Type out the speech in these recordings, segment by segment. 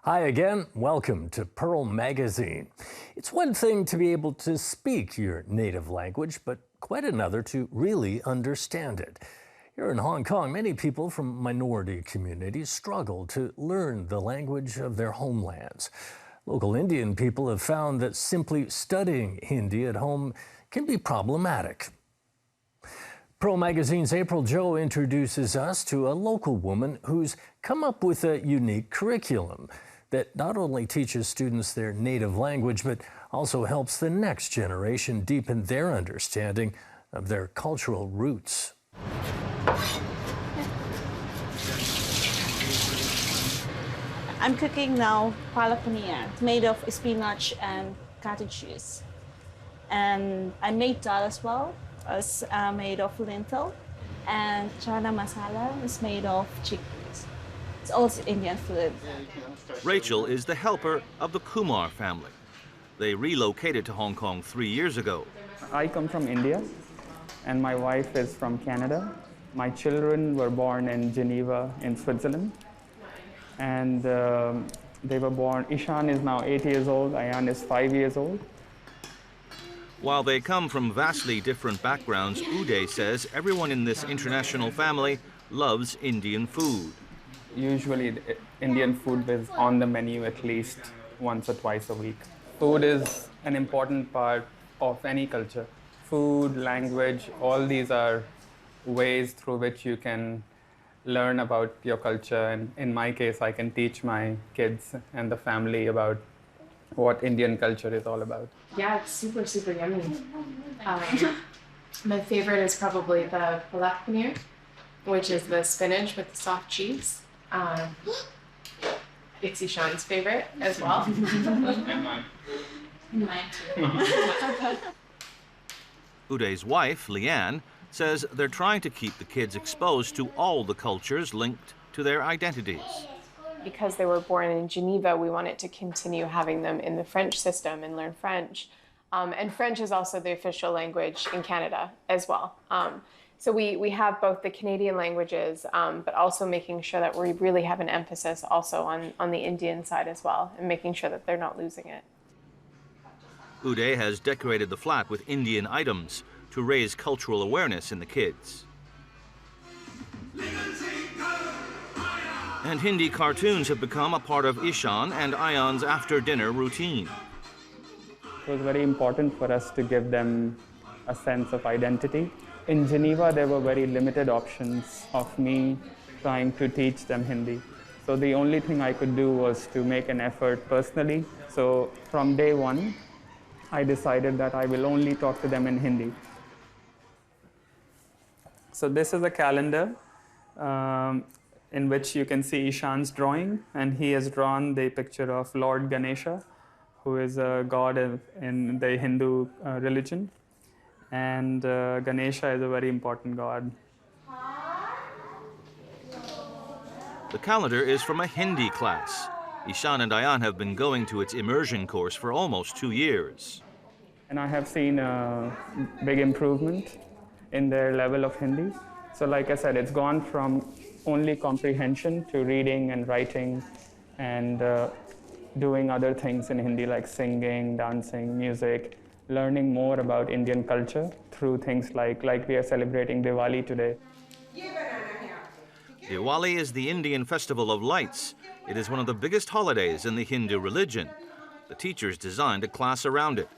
Hi again, welcome to Pearl Magazine. It's one thing to be able to speak your native language, but quite another to really understand it. Here in Hong Kong, many people from minority communities struggle to learn the language of their homelands. Local Indian people have found that simply studying Hindi at home can be problematic. Pearl Magazine's April Joe introduces us to a local woman who's come up with a unique curriculum that not only teaches students their native language, but also helps the next generation deepen their understanding of their cultural roots. I'm cooking now palak paneer. It's made of spinach and cottage cheese. And I made dal as well. It's made of lentil. And chana masala is made of chickpeas. It's also Indian food. Rachel is the helper of the Kumar family. They relocated to Hong Kong 3 years ago. I come from India, and my wife is from Canada. My children were born in Geneva, in Switzerland. And they were born, Ishan is now 8 years old, Ayan is 5 years old. While they come from vastly different backgrounds, Uday says everyone in this international family loves Indian food. Usually Indian food is on the menu at least once or twice a week. Food is an important part of any culture. Food, language, all these are ways through which you can learn about your culture. And in my case, I can teach my kids and the family about what Indian culture is all about. Yeah, it's super, super yummy. My favorite is probably the palak paneer, which is the spinach with the soft cheese. It's Ishan's favorite as well. And mine. Mine too. Uday's wife, Leanne, says they're trying to keep the kids exposed to all the cultures linked to their identities. Because they were born in Geneva, we wanted to continue having them in the French system and learn French. And French is also the official language in Canada as well. So we have both the Canadian languages, but also making sure that we really have an emphasis also on the Indian side as well, and making sure that they're not losing it. Uday has decorated the flat with Indian items to raise cultural awareness in the kids. And Hindi cartoons have become a part of Ishan and Ayan's after-dinner routine. It was very important for us to give them a sense of identity. In Geneva, there were very limited options of me trying to teach them Hindi. So the only thing I could do was to make an effort personally. So from day one, I decided that I will only talk to them in Hindi. So this is a calendar in which you can see Ishan's drawing, and he has drawn the picture of Lord Ganesha, who is a god in the Hindu religion. And Ganesha is a very important god. The calendar is from a Hindi class. Ishan and Ayan have been going to its immersion course for almost 2 years. And I have seen a big improvement in their level of Hindi. So like I said, it's gone from only comprehension to reading and writing and doing other things in Hindi like singing, dancing, music, learning more about Indian culture through things like we are celebrating Diwali today. Diwali is the Indian festival of lights. It is one of the biggest holidays in the Hindu religion. The teachers designed a class around it.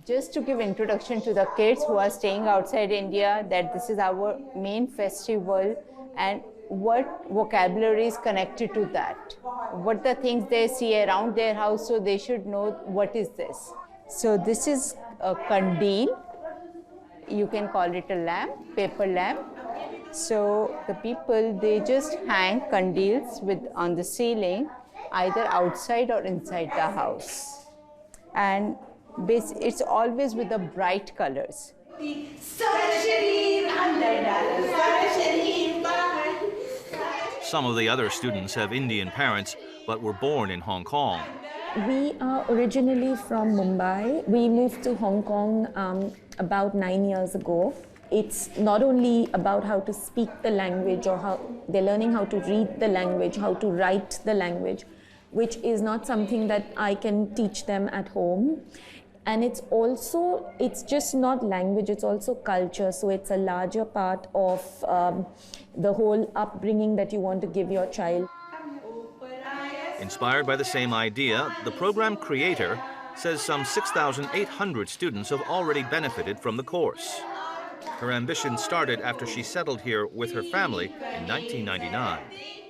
Just to give introduction to the kids who are staying outside India, that this is our main festival and what vocabulary is connected to that. What the things they see around their house, so they should know what is this. So this is a kandil. You can call it a lamp, paper lamp. So the people, they just hang kandils on the ceiling, either outside or inside the house. And it's always with the bright colors. Some of the other students have Indian parents, but were born in Hong Kong. We are originally from Mumbai. We moved to Hong Kong about 9 years ago. It's not only about how to speak the language or how they're learning how to read the language, how to write the language, which is not something that I can teach them at home. And it's just not language, it's also culture. So it's a larger part of the whole upbringing that you want to give your child. Inspired by the same idea, the program creator says some 6,800 students have already benefited from the course. Her ambition started after she settled here with her family in 1999.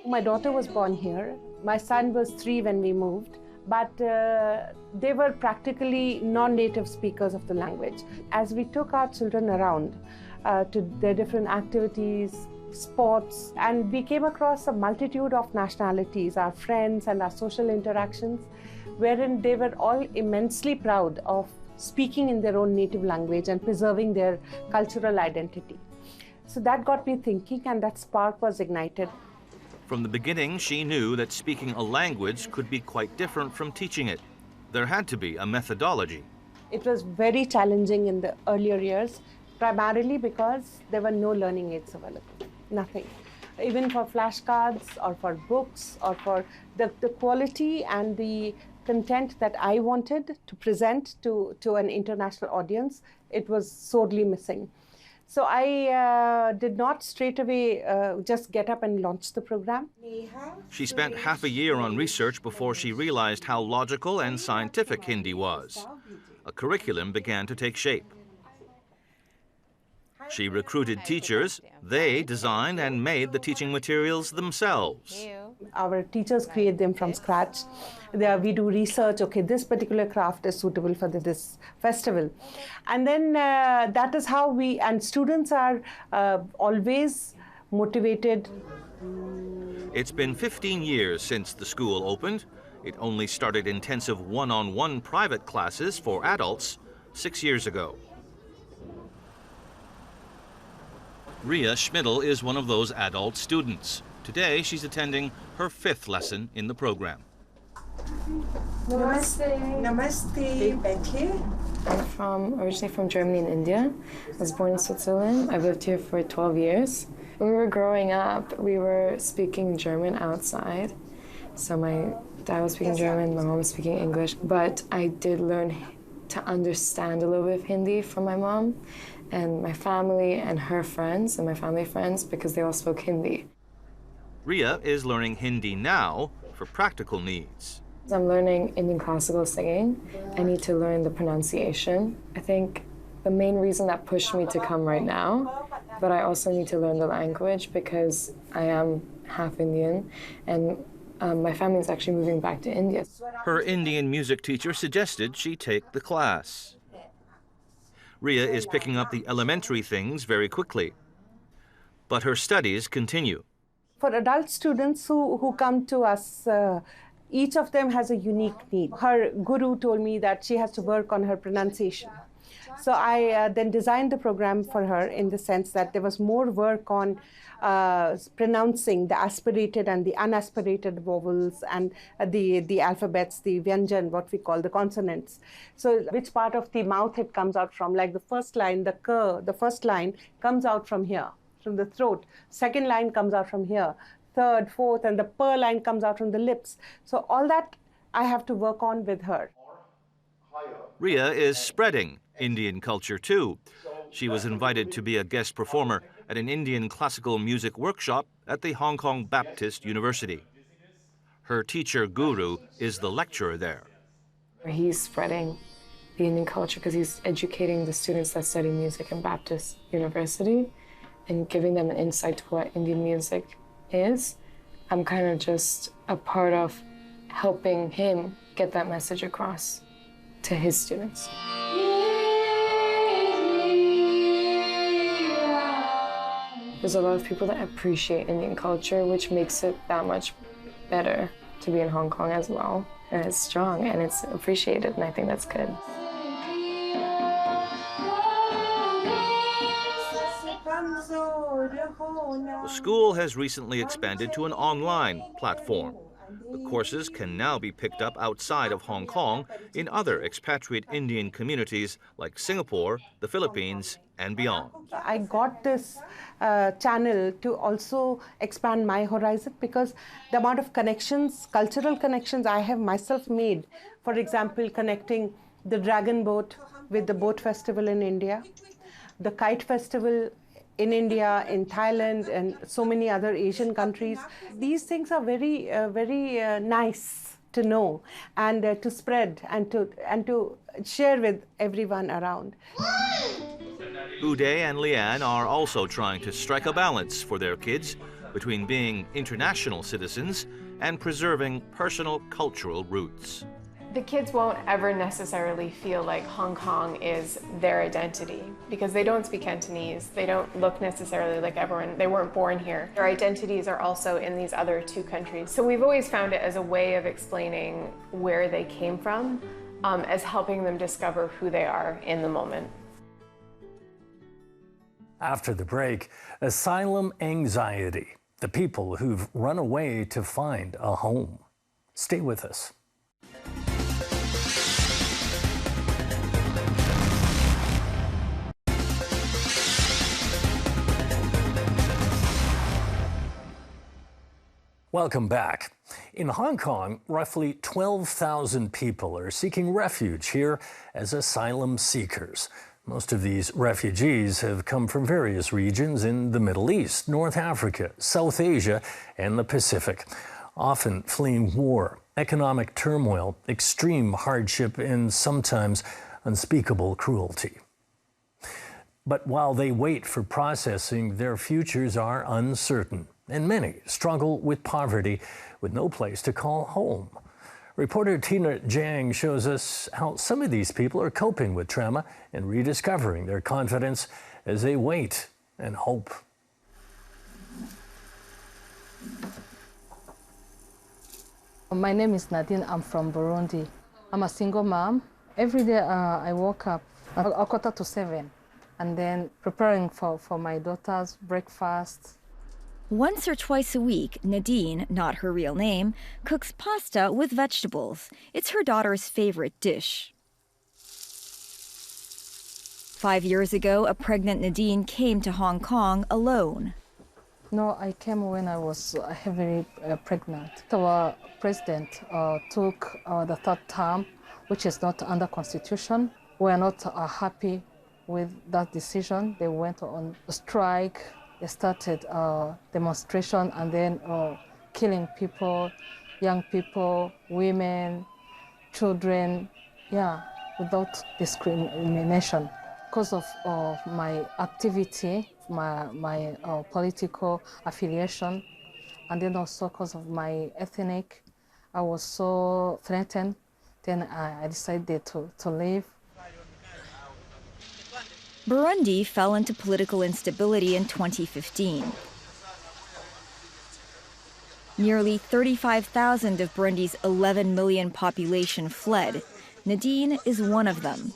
My daughter was born here. My son was 3 when we moved. But they were practically non-native speakers of the language. As we took our children around to their different activities, sports, and we came across a multitude of nationalities, our friends and our social interactions, wherein they were all immensely proud of speaking in their own native language and preserving their cultural identity. So that got me thinking, and that spark was ignited. From the beginning, she knew that speaking a language could be quite different from teaching it. There had to be a methodology. It was very challenging in the earlier years, primarily because there were no learning aids available, nothing. Even for flashcards or for books or for the quality and the content that I wanted to present to an international audience, it was sorely missing. So I did not straight away just get up and launch the program. She spent half a year on research before she realized how logical and scientific Hindi was. A curriculum began to take shape. She recruited teachers. They designed and made the teaching materials themselves. Our teachers create them from scratch. We do research, okay, this particular craft is suitable for this festival. And then that is how and students are always motivated. It's been 15 years since the school opened. It only started intensive one-on-one private classes for adults 6 years ago. Ria Schmidl is one of those adult students. Today, she's attending her 5th lesson in the program. Namaste. Namaste. I'm originally from Germany and India. I was born in Switzerland. I've lived here for 12 years. When we were growing up, we were speaking German outside. So my dad was speaking German, my mom was speaking English. But I did learn to understand a little bit of Hindi from my mom and my family and her friends and my family friends because they all spoke Hindi. Ria is learning Hindi now for practical needs. I'm learning Indian classical singing. I need to learn the pronunciation. I think the main reason that pushed me to come right now, but I also need to learn the language because I am half Indian and my family is actually moving back to India. Her Indian music teacher suggested she take the class. Ria is picking up the elementary things very quickly, but her studies continue. For adult students who come to us, each of them has a unique need. Her guru told me that she has to work on her pronunciation. So I then designed the program for her in the sense that there was more work on pronouncing the aspirated and the unaspirated vowels and the alphabets, the vyanjan, what we call the consonants. So which part of the mouth it comes out from, like the first line, the first line comes out from here, from the throat. Second line comes out from here. Third, fourth, and the per line comes out from the lips. So all that I have to work on with her. Ria is spreading Indian culture too. She was invited to be a guest performer at an Indian classical music workshop at the Hong Kong Baptist University. Her teacher guru is the lecturer there. He's spreading the Indian culture because he's educating the students that study music in Baptist University and giving them an insight to what Indian music is. I'm kind of just a part of helping him get that message across to his students. There's a lot of people that appreciate Indian culture, which makes it that much better to be in Hong Kong as well. And it's strong and it's appreciated, and I think that's good. The school has recently expanded to an online platform. The courses can now be picked up outside of Hong Kong in other expatriate Indian communities like Singapore, the Philippines, and beyond. I got this channel to also expand my horizon because the amount of connections, cultural connections I have myself made, for example, connecting the Dragon Boat with the Boat Festival in India, the Kite Festival in India, in Thailand, and so many other Asian countries. These things are very, very nice to know and to spread and to share with everyone around. Uday and Lian are also trying to strike a balance for their kids between being international citizens and preserving personal cultural roots. The kids won't ever necessarily feel like Hong Kong is their identity because they don't speak Cantonese. They don't look necessarily like everyone. They weren't born here. Their identities are also in these other two countries. So we've always found it as a way of explaining where they came from, as helping them discover who they are in the moment. After the break, asylum anxiety, the people who've run away to find a home. Stay with us. Welcome back. In Hong Kong, roughly 12,000 people are seeking refuge here as asylum seekers. Most of these refugees have come from various regions in the Middle East, North Africa, South Asia, and the Pacific, often fleeing war, economic turmoil, extreme hardship, and sometimes unspeakable cruelty. But while they wait for processing, their futures are uncertain, and many struggle with poverty with no place to call home. Reporter Tina Jiang shows us how some of these people are coping with trauma and rediscovering their confidence as they wait and hope. My name is Nadine. I'm from Burundi. I'm a single mom. Every day I woke up at 6:45 and then preparing for my daughter's breakfast. Once or twice a week, Nadine, not her real name, cooks pasta with vegetables. It's her daughter's favorite dish. 5 years ago, a pregnant Nadine came to Hong Kong alone. No, I came when I was heavily pregnant. Our president took the third term, which is not under constitution. We are not happy with that decision. They went on strike. They started demonstration and then killing people, young people, women, children, without discrimination. Because of my activity, my political affiliation, and then also because of my ethnic, I was so threatened. Then I decided to leave. Burundi fell into political instability in 2015. Nearly 35,000 of Burundi's 11 million population fled. Nadine is one of them.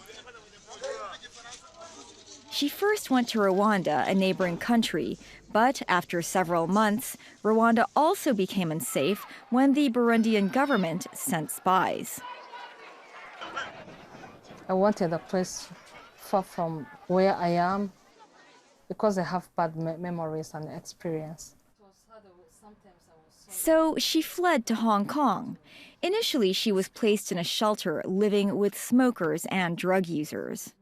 She first went to Rwanda, a neighboring country, but after several months, Rwanda also became unsafe when the Burundian government sent spies. I wanted a place far from where I am because I have bad memories and experience. So she fled to Hong Kong. Initially, she was placed in a shelter living with smokers and drug users.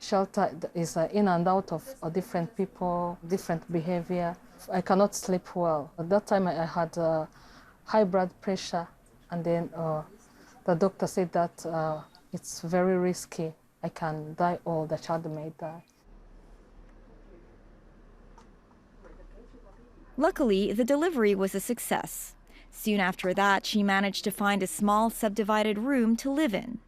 Shelter is in and out of different people, different behavior. I cannot sleep well. At that time, I had high blood pressure, and then the doctor said that it's very risky. I can die or the child may die. Luckily, the delivery was a success. Soon after that, she managed to find a small subdivided room to live in.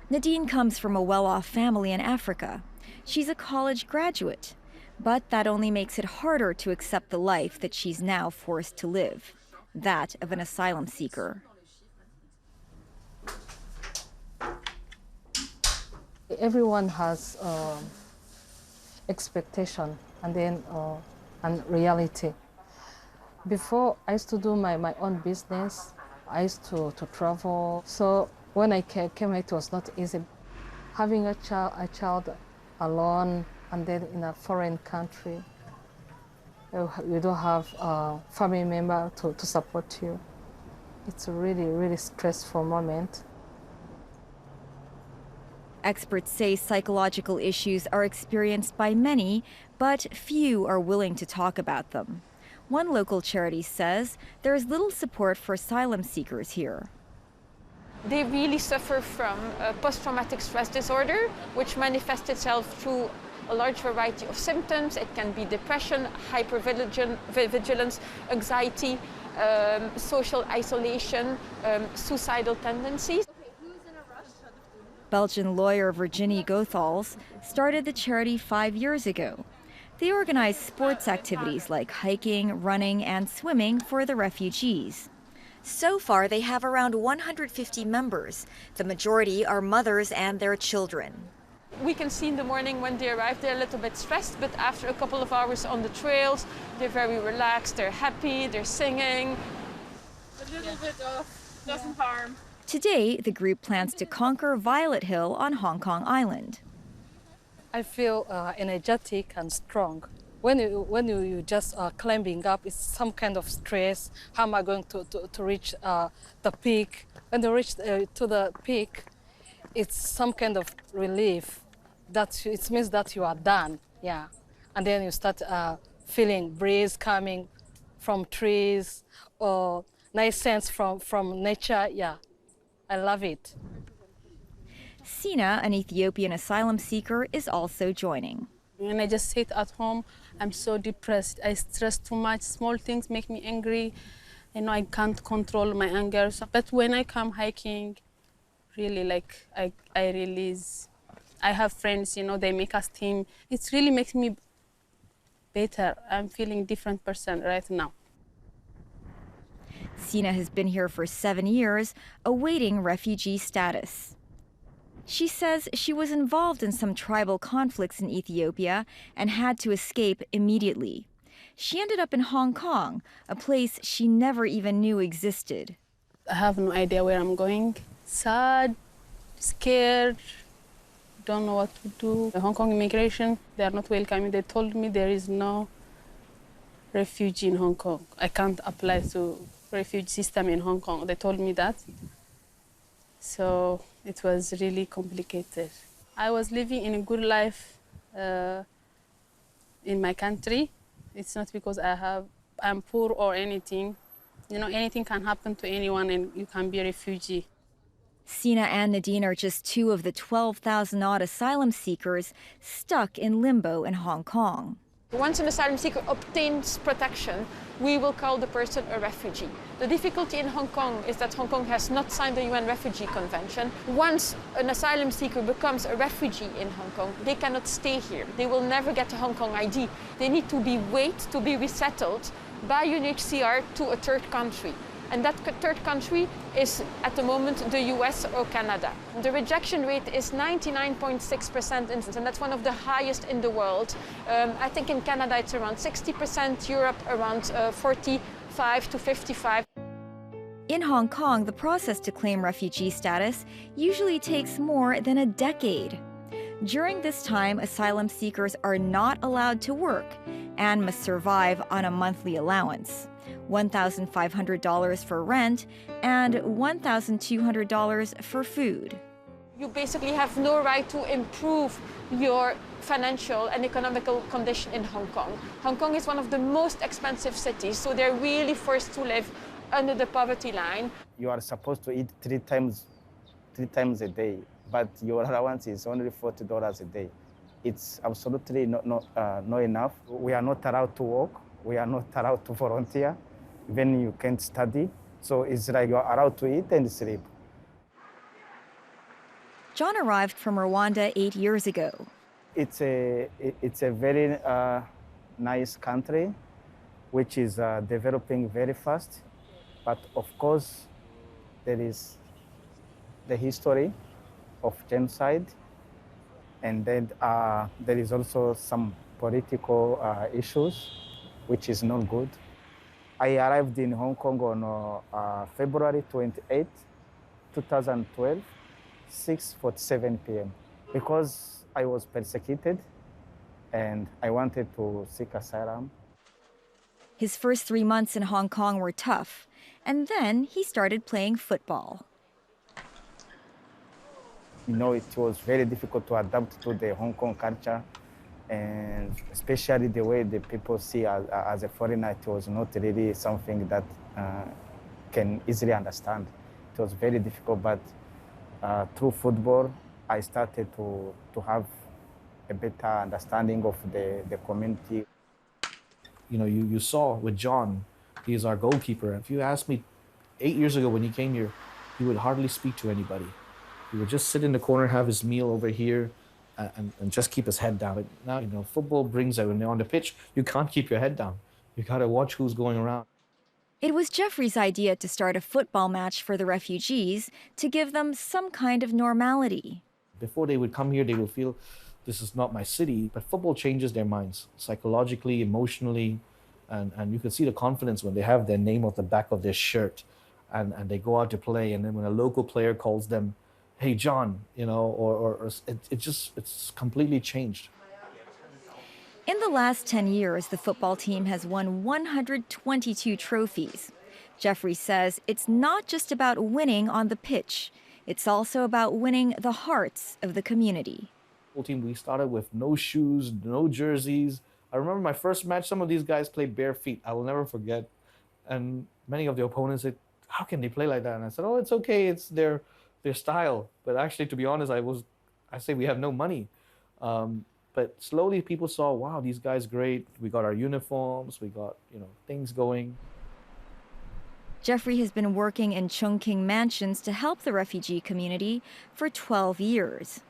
Nadine comes from a well-off family in Africa. She's a college graduate, but that only makes it harder to accept the life that she's now forced to live, that of an asylum seeker. Everyone has expectation and then and reality. Before, I used to do my own business. I used to travel. So when I came here, it was not easy. Having a child alone and then in a foreign country, you don't have a family member to support you. It's a really, really stressful moment. Experts say psychological issues are experienced by many, but few are willing to talk about them. One local charity says there is little support for asylum seekers here. They really suffer from post-traumatic stress disorder, which manifests itself through a large variety of symptoms. It can be depression, hypervigilance, anxiety, social isolation, suicidal tendencies. Belgian lawyer Virginie Goethals started the charity 5 years ago. They organize sports activities like hiking, running, and swimming for the refugees. So far, they have around 150 members. The majority are mothers and their children. We can see in the morning when they arrive, they're a little bit stressed, but after a couple of hours on the trails, they're very relaxed, they're happy, they're singing. A little bit of doesn't harm. Today, the group plans to conquer Violet Hill on Hong Kong Island. I feel energetic and strong. When you just climbing up, it's some kind of stress. How am I going to reach the peak? When you reach to the peak, it's some kind of relief. It means that you are done, yeah. And then you start feeling breeze coming from trees or nice scents from nature, yeah. I love it. Sina, an Ethiopian asylum seeker, is also joining. When I just sit at home, I'm so depressed. I stress too much. Small things make me angry. I can't control my anger. But when I come hiking, really, I release. I have friends, they make us team. It really makes me better. I'm feeling different person right now. Sina has been here for 7 years, awaiting refugee status. She says she was involved in some tribal conflicts in Ethiopia and had to escape immediately. She ended up in Hong Kong, a place she never even knew existed. I have no idea where I'm going. Sad, scared, don't know what to do. The Hong Kong immigration, they are not welcoming. They told me there is no refugee in Hong Kong. I can't apply to refugee system in Hong Kong. They told me that. So it was really complicated. I was living in a good life in my country. It's not because I'm poor or anything. Anything can happen to anyone and you can be a refugee. Sina and Nadine are just 2 of the 12,000-odd asylum seekers stuck in limbo in Hong Kong. Once an asylum seeker obtains protection, we will call the person a refugee. The difficulty in Hong Kong is that Hong Kong has not signed the UN Refugee Convention. Once an asylum seeker becomes a refugee in Hong Kong, they cannot stay here. They will never get a Hong Kong ID. They need to be to be resettled by UNHCR to a third country. And that third country is, at the moment, the US or Canada. The rejection rate is 99.6%, and that's one of the highest in the world. I think in Canada it's around 60%, Europe around 45 to 55. In Hong Kong, the process to claim refugee status usually takes more than a decade. During this time, asylum seekers are not allowed to work and must survive on a monthly allowance. $1,500 for rent and $1,200 for food. You basically have no right to improve your financial and economical condition in Hong Kong. Hong Kong is one of the most expensive cities, so they're really forced to live under the poverty line. You are supposed to eat three times a day, but your allowance is only $40 a day. It's absolutely not enough. We are not allowed to work. We are not allowed to volunteer. Even you can't study. So it's like you are allowed to eat and sleep. John arrived from Rwanda 8 years ago. It's a very nice country, which is developing very fast. But of course, there is the history of genocide, and then there is also some political issues, which is not good. I arrived in Hong Kong on February 28, 2012, 6:47 p.m. Because I was persecuted and I wanted to seek asylum. His first 3 months in Hong Kong were tough, and then he started playing football. You know, it was very difficult to adapt to the Hong Kong culture, and especially the way the people see as a foreigner. It was not really something that can easily understand. It was very difficult, but through football, I started to have a better understanding of the community. You know, you saw with John, he is our goalkeeper. If you asked me 8 years ago when he came here, he would hardly speak to anybody. He would just sit in the corner, have his meal over here, and just keep his head down. But now, you know, football brings out, when you're on the pitch, you can't keep your head down. You gotta watch who's going around. It was Jeffrey's idea to start a football match for the refugees to give them some kind of normality. Before they would come here, they would feel, this is not my city, but football changes their minds, psychologically, emotionally, and you can see the confidence when they have their name on the back of their shirt, and they go out to play, and then when a local player calls them, hey, John, you know, or it's completely changed. In the last 10 years, the football team has won 122 trophies. Jeffrey says it's not just about winning on the pitch, it's also about winning the hearts of the community. Team, we started with no shoes, no jerseys. I remember my first match, some of these guys played bare feet. I will never forget. And many of the opponents said, how can they play like that? And I said, oh, it's okay, it's their style. But actually, to be honest, I say we have no money. But slowly people saw, wow, these guys great. We got our uniforms, we got, you know, things going. Jeffrey has been working in Chongqing mansions to help the refugee community for 12 years.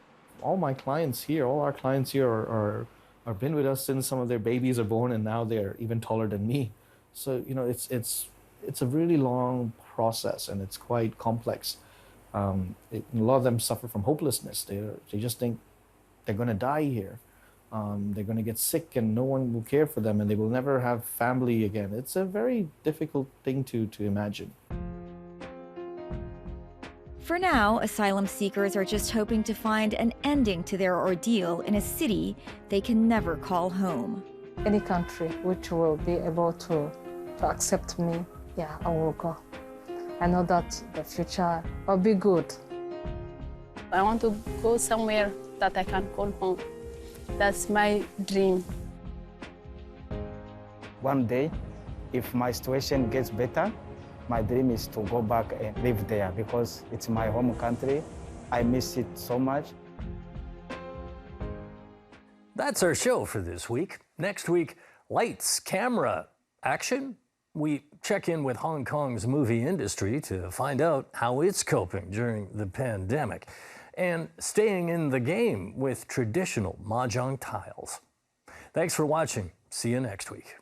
All my clients here, all our clients here are been with us since some of their babies are born, and now they're even taller than me. So, you know, it's a really long process, and it's quite complex. A lot of them suffer from hopelessness. They just think they're going to die here. They're going to get sick and no one will care for them, and they will never have family again. It's a very difficult thing to imagine. For now, asylum seekers are just hoping to find an ending to their ordeal in a city they can never call home. Any country which will be able to accept me, yeah, I will go. I know that the future will be good. I want to go somewhere that I can call home. That's my dream. One day, if my situation gets better, my dream is to go back and live there because it's my home country. I miss it so much. That's our show for this week. Next week, lights, camera, action. We check in with Hong Kong's movie industry to find out how it's coping during the pandemic and staying in the game with traditional mahjong tiles. Thanks for watching. See you next week.